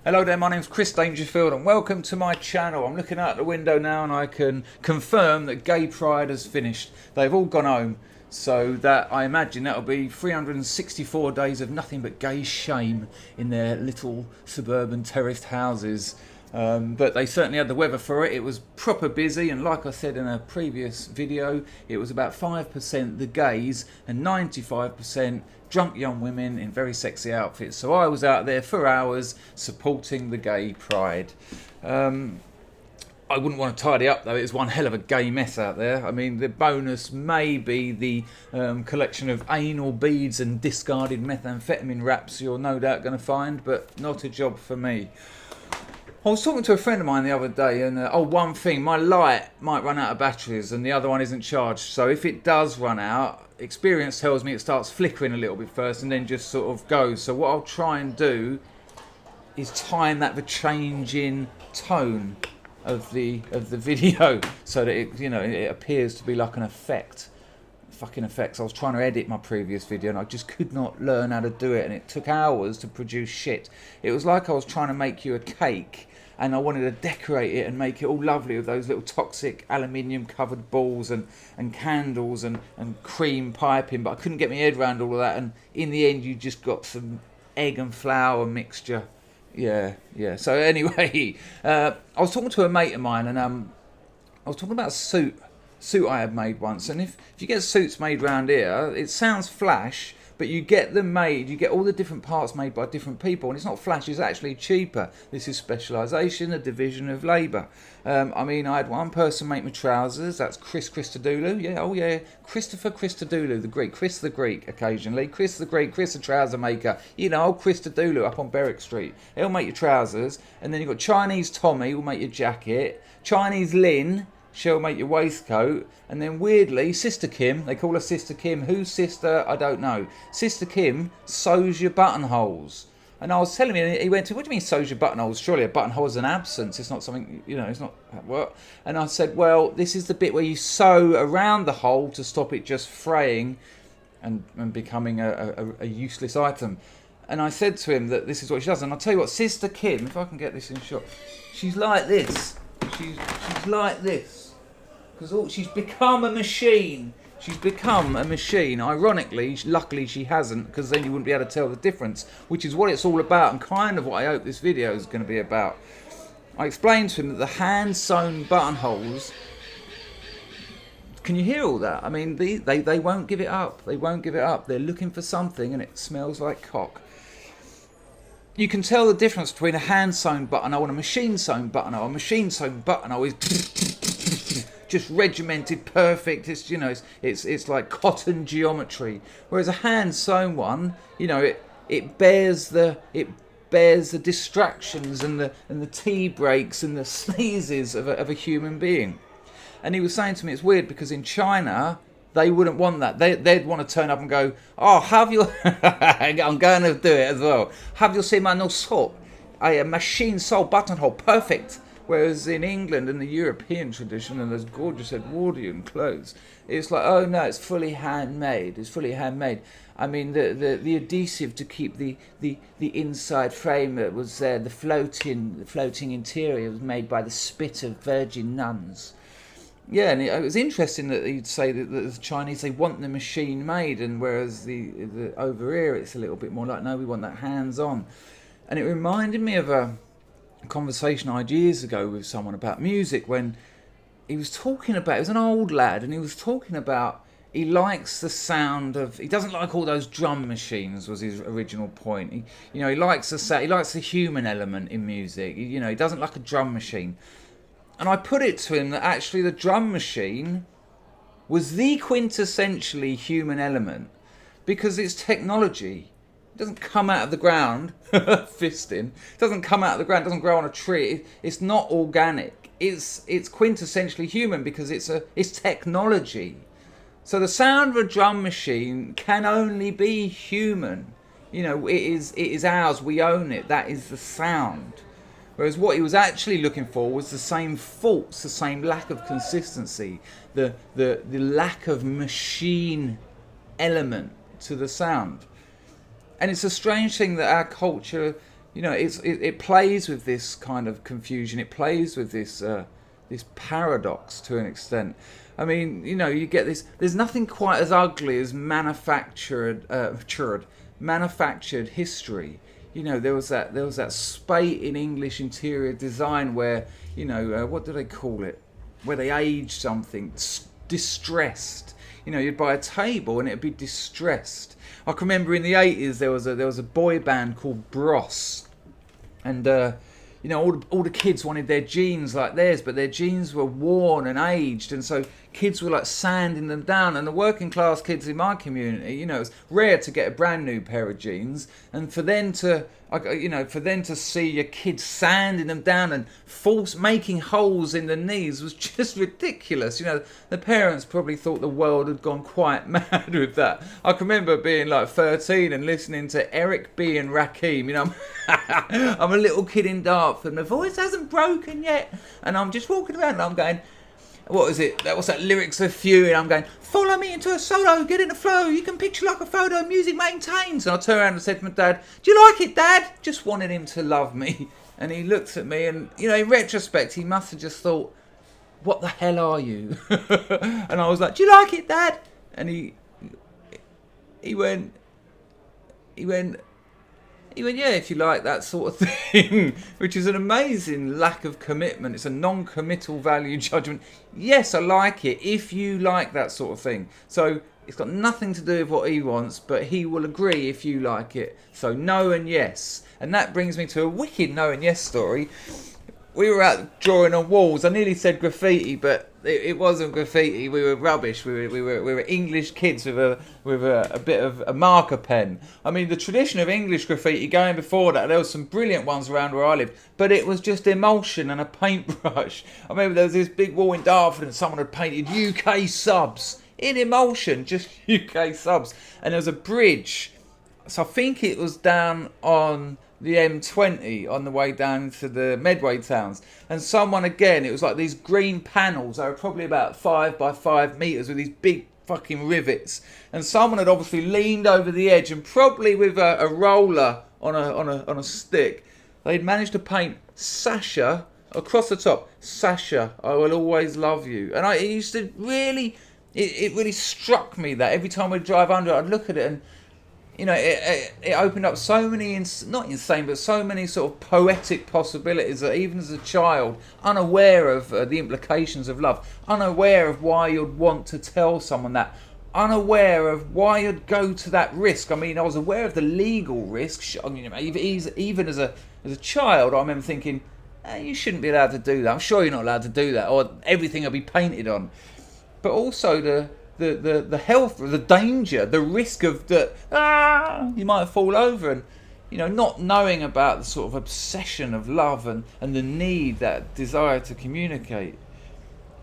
Hello there, my name's Chris Dangerfield and welcome to my channel. I'm looking out the window now and I can confirm that Gay Pride has finished. They've all gone home, so that I imagine that'll be 364 days of nothing but gay shame in their little suburban terraced houses. But they certainly had the weather for it. It was proper busy, and like I said in a previous video, it was about 5% the gays and 95% drunk young women in very sexy outfits. So I was out there for hours supporting the Gay Pride. I wouldn't want to tidy up though, it's one hell of a gay mess out there. I mean, the bonus may be the collection of anal beads and discarded methamphetamine wraps you're no doubt going to find, but not a job for me. I was talking to a friend of mine the other day and, one thing, my light might run out of batteries and the other one isn't charged. So if it does run out, experience tells me it starts flickering a little bit first and then just sort of goes. So what I'll try and do is time that the change in tone of the video so that it appears to be like an effect. Fucking effects. I was trying to edit my previous video and I just could not learn how to do it, and it took hours to produce shit. It was like I was trying to make you a cake and I wanted to decorate it and make it all lovely with those little toxic aluminium covered balls and candles and cream piping, but I couldn't get my head around all of that, and in the end you just got some egg and flour mixture. Yeah. So anyway, I was talking to a mate of mine and I was talking about a suit I had made once, and if you get suits made round here, it sounds flash, but you get them made, you get all the different parts made by different people, and it's not flash, it's actually cheaper. This is specialisation, a division of labour. I mean, I had one person make my trousers, that's Chris Christodoulou, Christopher Christodoulou, the Greek, Chris the Greek occasionally, Chris the Greek, Chris the trouser maker, old Christodoulou up on Berwick Street. He'll make your trousers, and then you've got Chinese Tommy who'll make your jacket, Chinese Lynn, she'll make your waistcoat, and then weirdly, Sister Kim, they call her Sister Kim. Who's Sister? I don't know. Sister Kim sews your buttonholes. And I was telling him, he went to, what do you mean sews your buttonholes? Surely a buttonhole is an absence. It's not something, it's not what? And I said, well, this is the bit where you sew around the hole to stop it just fraying and becoming a useless item. And I said to him that this is what she does. And I'll tell you what, Sister Kim, if I can get this in shot, she's like this. She's like this. Because she's become a machine. She's become a machine. Ironically, luckily she hasn't, because then you wouldn't be able to tell the difference, which is what it's all about and kind of what I hope this video is going to be about. I explained to him that the hand-sewn buttonholes, can you hear all that? I mean, they won't give it up. They won't give it up. They're looking for something and it smells like cock. You can tell the difference between a hand-sewn buttonhole and a machine-sewn buttonhole. A machine-sewn buttonhole is just regimented, perfect. It's like cotton geometry. Whereas a hand-sewn one, it bears the distractions and the tea breaks and the sneezes of a human being. And he was saying to me, it's weird because in China, they wouldn't want that. They'd want to turn up and go, oh, have you... I'm going to do it as well. Have you seen my new soap? A machine sewn buttonhole, perfect. Whereas in England and the European tradition and those gorgeous Edwardian clothes, it's like, oh no, it's fully handmade. It's fully handmade. I mean, the adhesive to keep the inside frame that was there, the floating interior was made by the spit of virgin nuns. Yeah, and it was interesting that he'd say that the Chinese, they want the machine made, and whereas the over here it's a little bit more like, no, we want that hands-on. And it reminded me of a conversation I had years ago with someone about music, when he was talking about, it was an old lad, and he was talking about he likes the sound of, he doesn't like all those drum machines, was his original point. He likes the sound, he likes the human element in music. He doesn't like a drum machine. And I put it to him that actually the drum machine was the quintessentially human element, because it's technology. It doesn't come out of the ground, fisting. It doesn't come out of the ground, it doesn't grow on a tree. It's not organic. It's quintessentially human because it's technology. So the sound of a drum machine can only be human. It is ours, we own it, that is the sound. Whereas what he was actually looking for was the same faults, the same lack of consistency, the lack of machine element to the sound. And it's a strange thing that our culture You know, it plays with this kind of confusion. It plays with this paradox to an extent. I mean, you know, you get this. There's nothing quite as ugly as manufactured history. You know, there was that spate in English interior design where, you know, what do they call it? Where they age something, distressed. You know, you'd buy a table and it'd be distressed. I can remember in the 80s there was a boy band called Bros, and you know, all the kids wanted their jeans like theirs, but their jeans were worn and aged, and so kids were like sanding them down. And the working class kids in my community, you know, it was rare to get a brand new pair of jeans, and for them to, you know, for them to see your kids sanding them down and making holes in the knees was just ridiculous. You know, the parents probably thought the world had gone quite mad with that. I can remember being like 13 and listening to Eric B and Rakim. You know, I'm a little kid in Dartford, my voice hasn't broken yet, and I'm just walking around and I'm going, what is it? What's that? Lyrics of Fury. And I'm going, follow me into a solo, get in the flow. You can picture like a photo, music maintains. And I turned around and said to my dad, do you like it, Dad? Just wanted him to love me. And he looked at me and, you know, in retrospect, he must have just thought, what the hell are you? And I was like, do you like it, Dad? And he went, yeah, if you like that sort of thing, which is an amazing lack of commitment. It's a non-committal value judgment. Yes, I like it if you like that sort of thing. So it's got nothing to do with what he wants, but he will agree if you like it. So no and yes. And that brings me to a wicked no and yes story. We were out drawing on walls. I nearly said graffiti, but it wasn't graffiti. We were rubbish. We were English kids with a bit of a marker pen. I mean, the tradition of English graffiti going before that, there was some brilliant ones around where I lived, but it was just emulsion and a paintbrush. I remember there was this big wall in Dartford and someone had painted UK subs in emulsion, just UK subs, and there was a bridge. So I think it was down on the M20 on the way down to the Medway towns, and someone, again, it was like these green panels. They were probably about 5 by 5 meters with these big fucking rivets, and someone had obviously leaned over the edge and probably with a roller on a stick, they'd managed to paint Sasha across the top. Sasha, I will always love you. And it used to really, it really struck me that every time we'd drive under it, I'd look at it and, you know, it opened up so many, not insane, but so many sort of poetic possibilities that even as a child, unaware of the implications of love, unaware of why you'd want to tell someone that, unaware of why you'd go to that risk. I mean, I was aware of the legal risks. I mean, even as a child, I remember thinking, you shouldn't be allowed to do that. I'm sure you're not allowed to do that, or everything will be painted on. But also the health, the danger, the risk of that you might fall over, and, you know, not knowing about the sort of obsession of love and the need, that desire to communicate.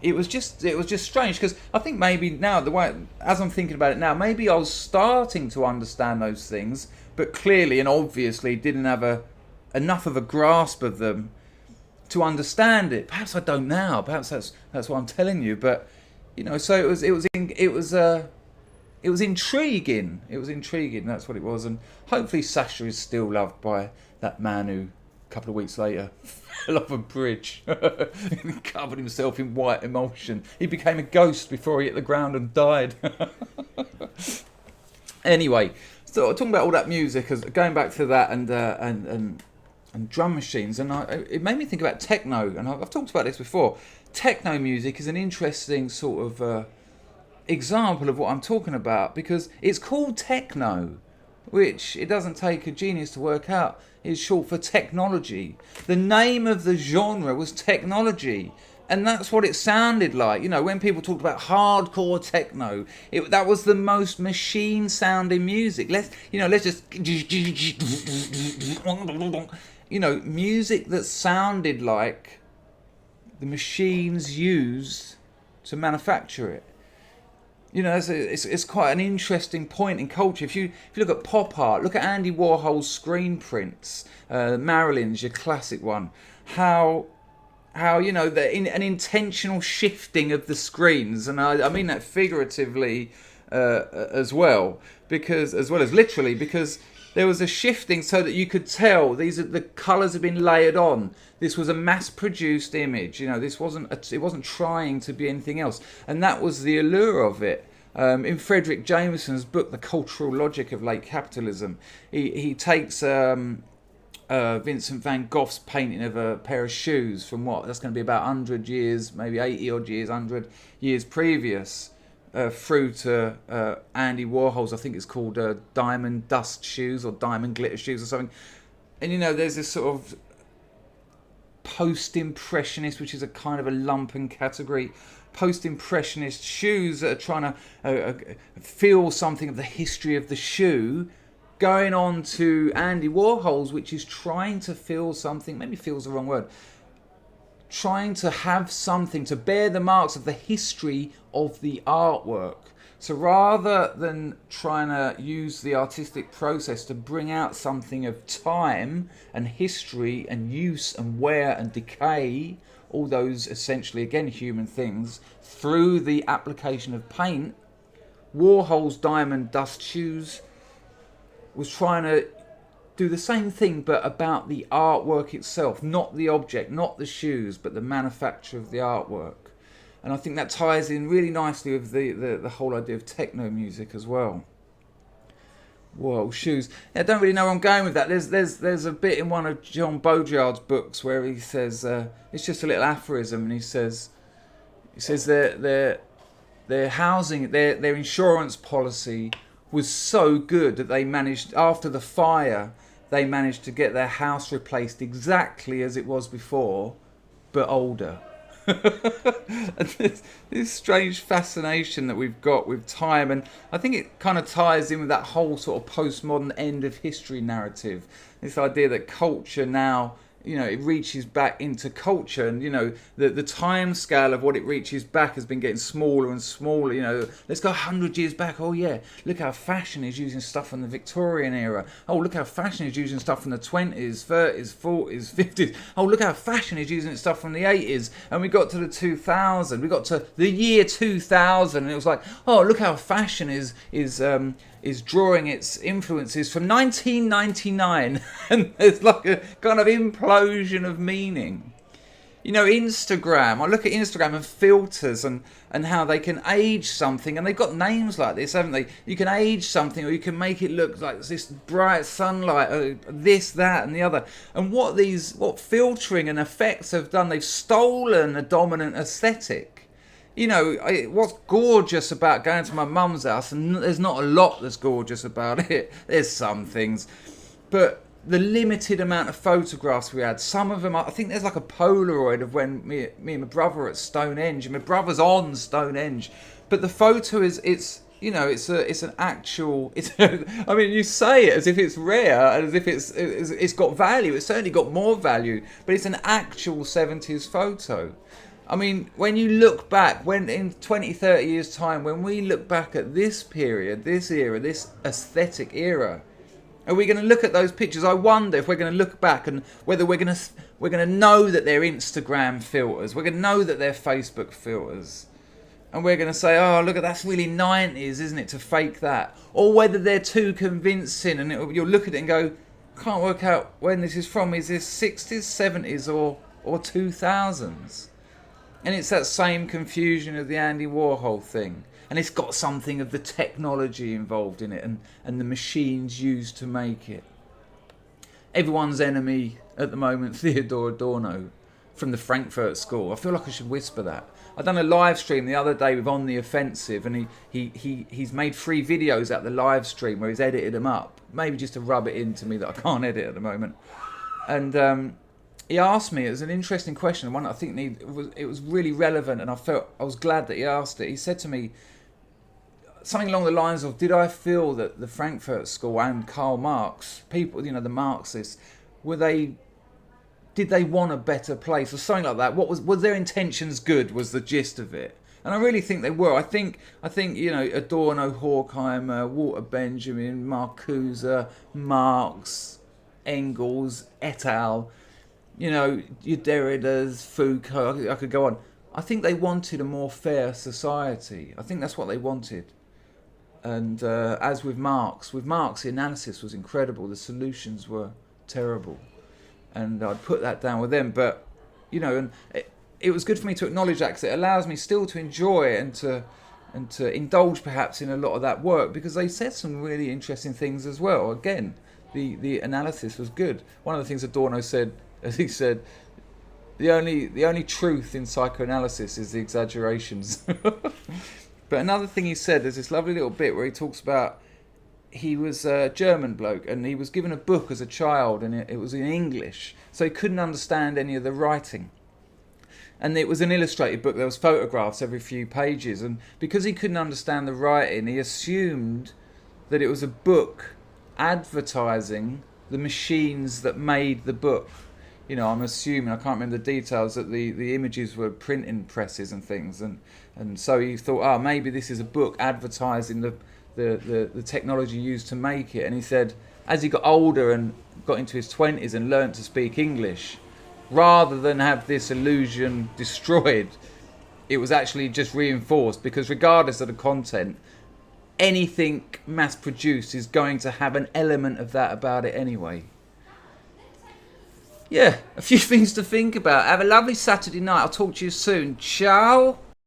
It was just strange, because I think maybe now, the way, as I'm thinking about it now, maybe I was starting to understand those things, but clearly and obviously didn't have enough of a grasp of them to understand it. Perhaps I don't now. Perhaps that's what I'm telling you. But, you know, so it was intriguing. It was intriguing. That's what it was. And hopefully Sasha is still loved by that man who, a couple of weeks later, fell off a bridge, covered himself in white emulsion. He became a ghost before he hit the ground and died. Anyway, so talking about all that music, going back to that and drum machines, and it made me think about techno. And I've talked about this before. Techno music is an interesting sort of example of what I'm talking about, because it's called techno, which it doesn't take a genius to work out is short for technology. The name of the genre was technology, and that's what it sounded like. You know, when people talked about hardcore techno, that was the most machine-sounding music. Let's just, you know, music that sounded like the machines used to manufacture it. You know, it's quite an interesting point in culture. If you look at pop art, look at Andy Warhol's screen prints, Marilyn's, your classic one. How you know, an intentional shifting of the screens, and I mean that figuratively as well as literally, because there was a shifting so that you could tell the colours have been layered on. This was a mass-produced image. This it wasn't trying to be anything else, and that was the allure of it. In Fredric Jameson's book, The Cultural Logic of Late Capitalism, he takes Vincent van Gogh's painting of a pair of shoes from that's going to be about 100 years, maybe 80 odd years, 100 years previous, through to Andy Warhol's, I think it's called Diamond Dust Shoes or Diamond Glitter Shoes or something. And there's this sort of post-impressionist, which is a kind of a lumpen category, post-impressionist shoes that are trying to feel something of the history of the shoe, going on to Andy Warhol's, which is trying to feel something, maybe feel's the wrong word, trying to have something to bear the marks of the history of the artwork. So rather than trying to use the artistic process to bring out something of time and history and use and wear and decay, all those essentially, again, human things, through the application of paint, Warhol's Diamond Dust Shoes was trying to do the same thing, but about the artwork itself, not the object, not the shoes, but the manufacture of the artwork. And I think that ties in really nicely with the whole idea of techno music as well. Whoa, shoes. I don't really know where I'm going with that. There's a bit in one of John Baudrillard's books where he says, it's just a little aphorism, and he says their housing, their insurance policy was so good that they managed, after the fire, they managed to get their house replaced exactly as it was before, but older. And this strange fascination that we've got with time, and I think it kind of ties in with that whole sort of postmodern end of history narrative. This idea that culture now, it reaches back into culture, and the time scale of what it reaches back has been getting smaller and smaller. Let's go 100 years back. Oh yeah, look how fashion is using stuff from the Victorian era. Oh, look how fashion is using stuff from the 20s, 30s, 40s, 50s. Oh, look how fashion is using stuff from the 80s. And we got to the 2000. We got to the year 2000, and it was like, oh, look how fashion is drawing its influences from 1999. And there's like a kind of implosion of meaning. Instagram, I look at Instagram and filters and how they can age something, and they've got names like this, haven't they? You can age something, or you can make it look like this bright sunlight, this, that and the other. And what filtering and effects have done, they've stolen a dominant aesthetic. What's gorgeous about going to my mum's house, and there's not a lot that's gorgeous about it, there's some things, but the limited amount of photographs we had, some of them, I think there's like a Polaroid of when me and my brother were at Stonehenge, and my brother's on Stonehenge, but the photo it's an actual, I mean, you say it as if it's rare, and as if it's got value. It's certainly got more value, but it's an actual 70s photo. I mean, when you look back, when in 20, 30 years' time, when we look back at this period, this era, this aesthetic era, are we going to look at those pictures? I wonder if we're going to look back and whether we're going to know that they're Instagram filters, we're going to know that they're Facebook filters, and we're going to say, oh, look, that's really 90s, isn't it, to fake that? Or whether they're too convincing, and you'll look at it and go, can't work out when this is from. Is this 60s, 70s, or 2000s? And it's that same confusion of the Andy Warhol thing. And it's got something of the technology involved in it, and the machines used to make it. Everyone's enemy at the moment, Theodor Adorno from the Frankfurt School. I feel like I should whisper that. I done a live stream the other day with On the Offensive, and he's made 3 videos out of the live stream where he's edited them up, maybe just to rub it into me that I can't edit at the moment. And he asked me, it was an interesting question, one I think it was really relevant, and I was glad that he asked it. He said to me something along the lines of, did I feel that the Frankfurt School and Karl Marx, people, the Marxists, did they want a better place or something like that? Was their intentions good, was the gist of it. And I really think they were. I think Adorno, Horkheimer, Walter Benjamin, Marcuse, Marx, Engels, et al., your Derridas, Foucault, I could go on. I think they wanted a more fair society. I think that's what they wanted. And as with Marx, the analysis was incredible. The solutions were terrible, and I'd put that down with them. But and it was good for me to acknowledge that, because it allows me still to enjoy and to indulge perhaps in a lot of that work, because they said some really interesting things as well. Again, the analysis was good. One of the things Adorno said, as he said, the only truth in psychoanalysis is the exaggerations. But another thing he said, there's this lovely little bit where he talks about, he was a German bloke and he was given a book as a child, and it was in English, so he couldn't understand any of the writing. And it was an illustrated book. There was photographs every few pages, and because he couldn't understand the writing, he assumed that it was a book advertising the machines that made the book. I'm assuming, I can't remember the details, that the images were printing presses and things, and so he thought, maybe this is a book advertising the technology used to make it. And he said, as he got older and got into his 20s and learnt to speak English, rather than have this illusion destroyed, it was actually just reinforced, because regardless of the content, anything mass produced is going to have an element of that about it anyway. Yeah, a few things to think about. Have a lovely Saturday night. I'll talk to you soon. Ciao.